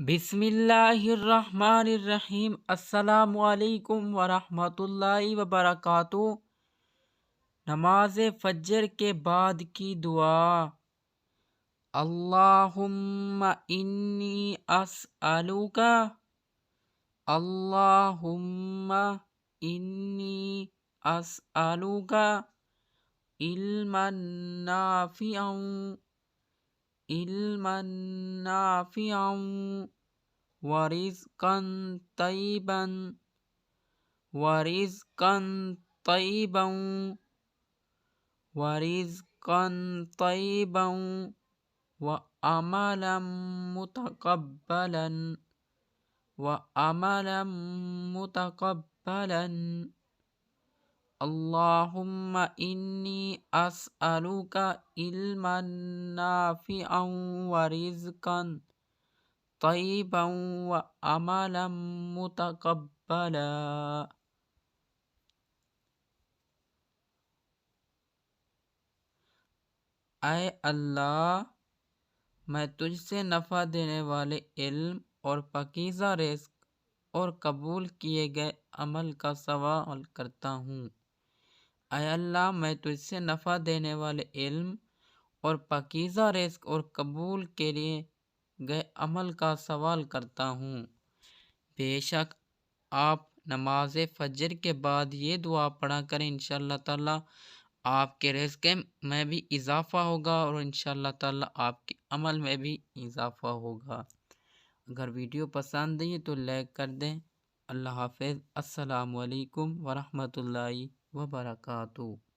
بسم اللہ الرحمن الرحیم۔ السلام علیکم ورحمۃ اللہ وبرکاتہ۔ نماز فجر کے بعد کی دعا۔ اللہم انی اسألوک، اللہم انی اسألوک علما نافعا، علما نافعا ورزقا طیبا، ورزقا طیبا، ورزقا طیبا وعملا متقبلا، وعملا متقبلا۔ اللہم انی اسألوک علما نافعا ورزقا طیبا وعملا متقبلا۔ اے اللہ، میں تجھ سے نفع دینے والے علم اور پاکیزہ رزق اور قبول کیے گئے عمل کا سوال کرتا ہوں۔ اے اللہ، میں تجھ سے نفع دینے والے علم اور پاکیزہ رزق اور قبول کے لیے گئے عمل کا سوال کرتا ہوں۔ بے شک آپ نماز فجر کے بعد یہ دعا پڑھا کریں، انشاءاللہ تعالی آپ کے رزق میں بھی اضافہ ہوگا اور انشاءاللہ تعالی آپ کے عمل میں بھی اضافہ ہوگا۔ اگر ویڈیو پسند آئی تو لائک کر دیں۔ اللہ حافظ۔ السلام علیکم ورحمۃ اللہ وبرکاتہ۔